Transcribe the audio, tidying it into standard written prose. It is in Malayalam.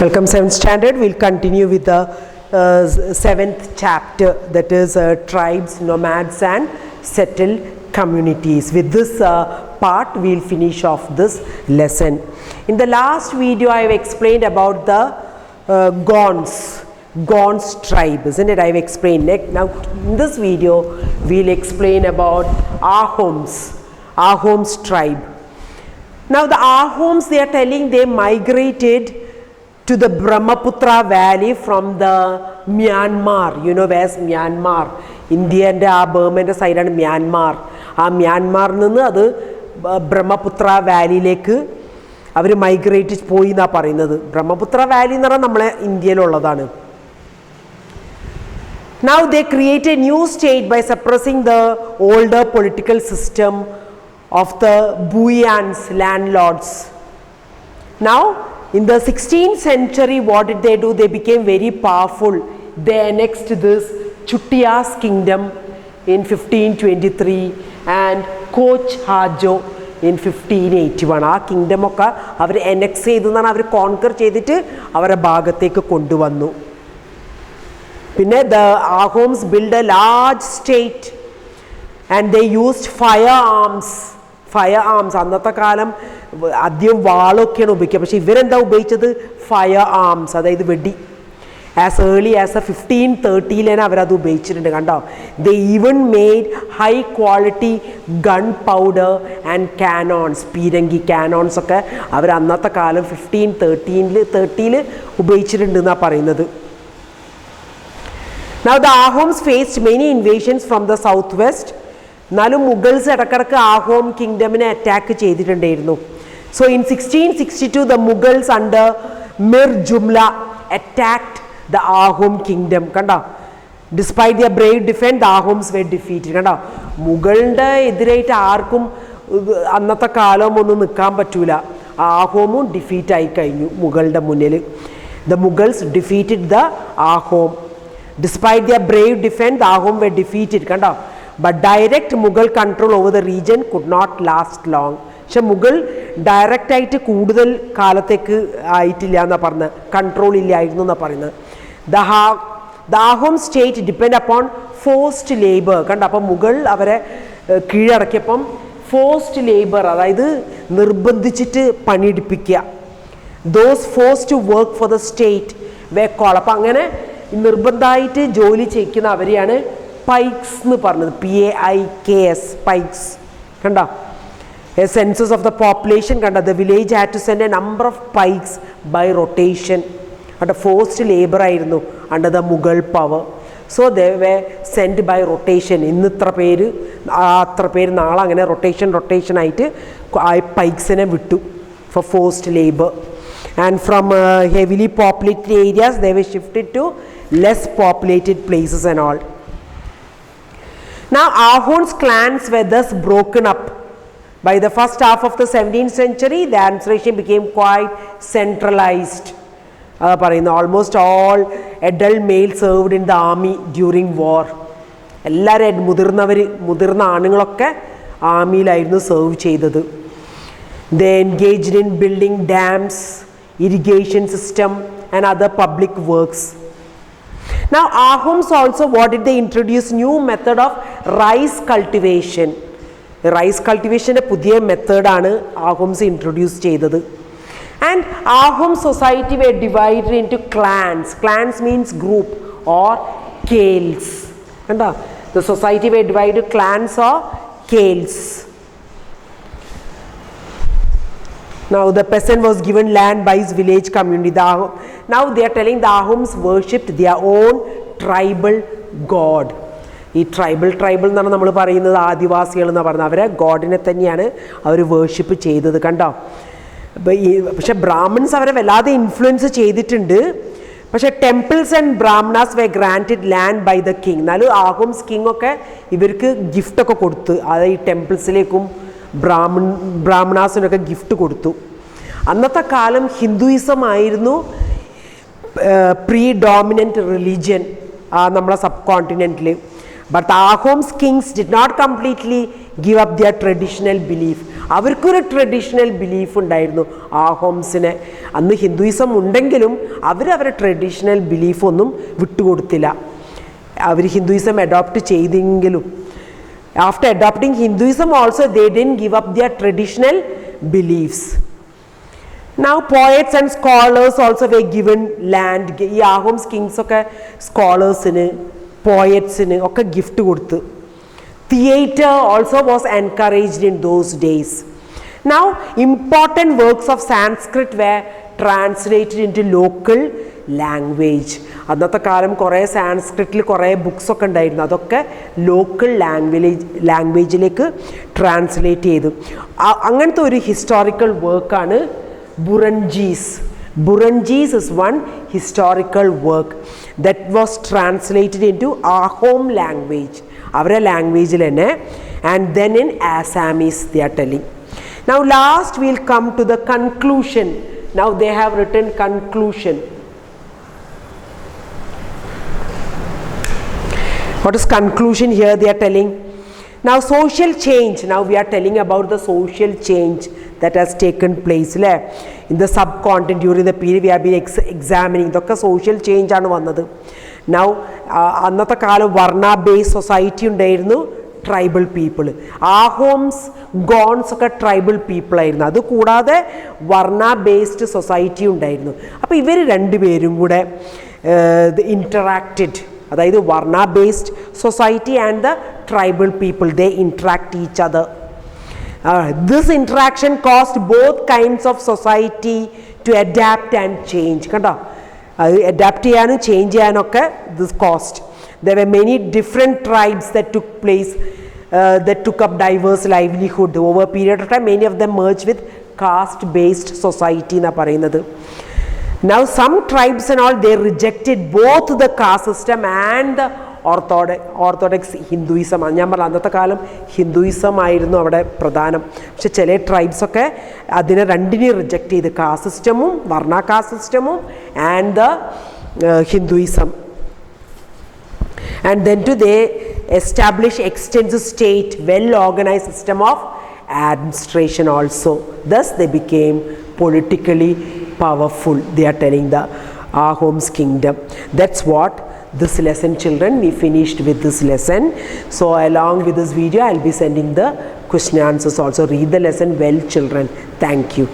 Welcome 7th standard. We'll continue with the 7th chapter, that is tribes, nomads and settled communities. With this part we'll finish off this lesson. In the last video I have explained about the Gonds tribe, isn't it? I have explained it. Now in this video we'll explain about Ahom's tribe. Now the Ahoms, they are telling they migrated to the Brahmaputra valley from the Myanmar. You know where's Myanmar? India and Burma side and Myanmar. Myanmar ninnu adu Brahmaputra valley lekku avaru migrate പോയി എന്നാ പറയുന്നത്. Brahmaputra valley എന്ന് പറഞ്ഞാൽ നമ്മളെ ഇന്ത്യയിലുള്ളതാണ്. Now they create a new state by suppressing the older political system of the Buyans, landlords. Now in the 16th century, what did they do? They became very powerful. They annexed this Chutia's kingdom in 1523 and Koch Hajo in 1581. ആ kingdom ഒക്കെ അവർ annex ചെയ്തെന്നാണ്, അവർ conquer ചെയ്തിട്ട് അവരുടെ ഭാഗത്തേക്ക് കൊണ്ടുവന്നു. പിന്നെ the Ahoms built a large state and they used firearms. അന്നത്തെ കാലം ആദ്യം വാളൊക്കെയാണ് ഉപയോഗിക്കുക, പക്ഷേ ഇവരെന്താ ഉപയോഗിച്ചത്? ഫയർ ആംസ്, അതായത് വെടി. ആസ് ഏർലി ആസ് 1530 തന്നെ അവരത് ഉപയോഗിച്ചിട്ടുണ്ട്. കണ്ടോ, they even made high quality gunpowder and cannons, പീരങ്കി കാനോൺസ് ഒക്കെ അവർ അന്നത്തെ കാലം 1530 ഉപയോഗിച്ചിട്ടുണ്ട് എന്നാണ് പറയുന്നത്. Now the Ahoms faced many invasions from the southwest. എന്നാലും മുഗൾസ് ഇടക്കിടക്ക് ആഹോം കിങ്ഡമിനെ അറ്റാക്ക് ചെയ്തിട്ടുണ്ടായിരുന്നു. So in 1662 the Mughals under Mir Jumla attacked the Ahom kingdom. കണ്ടോ, despite their brave defense, the Ahoms were defeated. കണ്ടോ, മുഗളിൻ്റെ എതിരായിട്ട് ആർക്കും അന്നത്തെ കാലം ഒന്നും നിൽക്കാൻ പറ്റൂല. ആഹോമും ഡിഫീറ്റ് ആയി കഴിഞ്ഞു മുഗളുടെ മുന്നിൽ. The Mughals defeated the Ahom. Despite their brave defense, the Ahom were defeated. കണ്ടോ, but direct Mughal control over the region could not last long. പക്ഷെ മുഗൾ ഡയറക്റ്റ് ആയിട്ട് കൂടുതൽ കാലത്തേക്ക് ആയിട്ടില്ല എന്നാണ് പറഞ്ഞത്, കൺട്രോൾ ഇല്ലായിരുന്നു എന്നാണ് പറയുന്നത്. The Ahom state depend upon forced labour. കണ്ട, അപ്പം മുഗൾ അവരെ കീഴടക്കിയപ്പം ഫോഴ്സ്ഡ് ലേബർ, അതായത് നിർബന്ധിച്ചിട്ട് പണിയെടുപ്പിക്കുക. Those forced to work for the state we call. അപ്പം അങ്ങനെ നിർബന്ധമായിട്ട് ജോലി ചെയ്യിക്കുന്ന അവരെയാണ് പൈക്സ് എന്ന് പറഞ്ഞത്. PAIKS, പൈക്സ്. കണ്ട, a census of the population. കണ്ട, the village had to send a number of pikes by rotation. കണ്ട, ഫോഴ്സ്ഡ് ലേബർ ആയിരുന്നു under the Mughal power. So they were sent by rotation. ഇന്ന് ഇത്ര പേര്, അത്ര പേര്, നാളെ, അങ്ങനെ റൊട്ടേഷൻ ആയിട്ട് പൈക്സിനെ വിട്ടു for forced labor. And from heavily populated areas they were shifted to less populated places and all. Now Ahom's clans were thus broken up. By the first half of the 17th century, the administration became quite centralized. Almost all adult males served in the army during war. എല്ലാവരും മുതിർന്ന ആണുങ്ങളൊക്കെ ആർമിയിലായിരുന്നു സെർവ് ചെയ്തത്. They engaged in building dams, irrigation system and other public works. Now Ahoms also, what did they introduce? New method of rice cultivation. Rice cultivation പുതിയ മെത്തേഡാണ് ആഹോംസ് ഇൻട്രൊഡ്യൂസ് ചെയ്തത്. And Ahom society were divided into clans. Clans means group or kales. കണ്ടോ, the society were divided clans or kales. Now the peasant was given land by his village community. Now they are telling the Ahoms worshipped their own tribal god. ഈ ട്രൈബൽ എന്നാണ് നമ്മൾ പറയുന്നത്, ആദിവാസികൾ എന്ന് പറഞ്ഞാൽ അവരെ ഗോഡിനെ തന്നെയാണ് അവർ വേർഷിപ്പ് ചെയ്തത്. കണ്ടോ, പക്ഷെ ബ്രാഹ്മൺസ് അവരെ വല്ലാതെ ഇൻഫ്ലുവൻസ് ചെയ്തിട്ടുണ്ട്. പക്ഷെ temples and Brahmanas were granted land by the king. എന്നാലും ആഹോംസ് കിങ് ഒക്കെ ഇവർക്ക് ഗിഫ്റ്റൊക്കെ കൊടുത്ത്, അതായത് ഈ ടെമ്പിൾസിലേക്കും ബ്രാഹ്മണാസിനൊക്കെ ഗിഫ്റ്റ് കൊടുത്തു. അന്നത്തെ കാലം ഹിന്ദുയിസം ആയിരുന്നു പ്രീഡോമിനൻറ്റ് റിലീജിയൻ നമ്മളെ sub കോണ്ടിനെൻറ്റിൽ. But the Ahoms kings did not completely give up their traditional belief. അവർക്കൊരു ട്രഡീഷണൽ ബിലീഫ് ഉണ്ടായിരുന്നു ആഹോംസിനെ. അന്ന് ഹിന്ദുയിസം ഉണ്ടെങ്കിലും അവരവരുടെ ട്രഡീഷണൽ ബിലീഫൊന്നും വിട്ടുകൊടുത്തില്ല. അവർ ഹിന്ദുയിസം അഡോപ്റ്റ് ചെയ്തെങ്കിലും after adopting Hinduism also they didn't give up their traditional beliefs. Now poets and scholars also were given land. ഈ ആഹോംസ് കിങ്സ് ഒക്കെ സ്കോളേഴ്സിന് പോയറ്റ്സിന് ഒക്കെ ഗിഫ്റ്റ് കൊടുത്തു. Theatre also was encouraged in those days. Now important works of Sanskrit were translated into local language. അന്നത്തെ കാലം കുറേ സാൻസ്ക്രിറ്റിൽ കുറേ ബുക്സ് ഒക്കെ ഉണ്ടായിരുന്നു. അതൊക്കെ ലോക്കൽ ലാംഗ്വേജിലേക്ക് ട്രാൻസ്ലേറ്റ് ചെയ്തു. അങ്ങനത്തെ ഒരു ഹിസ്റ്റോറിക്കൽ വർക്കാണ് Buranjis. Buranjis is one historical work that was translated into Ahom language, അവരുടെ ലാംഗ്വേജിൽ തന്നെ. And then in Assamese they are telling. Now last will come to the conclusion. Now they have written conclusion. What is conclusion here they are telling? Now social change, now we are telling about the social change that has taken place in the subcontinent during the period we have been examining. ഇതൊക്കെ social change ആണ് വന്നത്. Now അന്നത്തെ കാലം വർണ്ണ ബേസ്ഡ് സൊസൈറ്റി ഉണ്ടായിരുന്നു, ട്രൈബൽ പീപ്പിൾ. ആഹോംസ് ഗോൺസ് ഒക്കെ ട്രൈബൽ പീപ്പിൾ ആയിരുന്നു. അതുകൂടാതെ വർണ്ണ ബേസ്ഡ് സൊസൈറ്റി ഉണ്ടായിരുന്നു. അപ്പോൾ ഇവർ രണ്ടുപേരും കൂടെ ഇൻറ്ററാക്റ്റഡ്, അതായത് varna based society and the tribal people they interact each other. This interaction caused both kinds of society to adapt and change. കണ്ടോ, അത് അഡാപ്റ്റ് ചെയ്യാനും ചേഞ്ച് ചെയ്യാനൊക്കെ this caused. There were many different tribes that took place, that took up diverse livelihood over a period of time. Many of them merged with caste based society na parayunnathu. Now some tribes and all, they rejected both the caste system and the orthodox Hinduism. ഞാൻ പറഞ്ഞ അന്നത്തെ കാലം ഹിന്ദുയിസം ആയിരുന്നു അവിടെ പ്രധാനം. പക്ഷെ ചില ട്രൈബ്സ് ഒക്കെ അതിനെ രണ്ടിനെയും റിജക്റ്റ് ചെയ്ത്, കാസ്റ്റ് സിസ്റ്റമും വർണ്ണ കാസ്റ്റ് സിസ്റ്റമും and the Hinduism. And then they establish extensive state, well organized system of administration also. Thus they became politically powerful. They are telling the Ahom's kingdom. That's what this lesson, children, we finished with this lesson. So along with this video I'll be sending the question answers also. Read the lesson well, children. Thank you.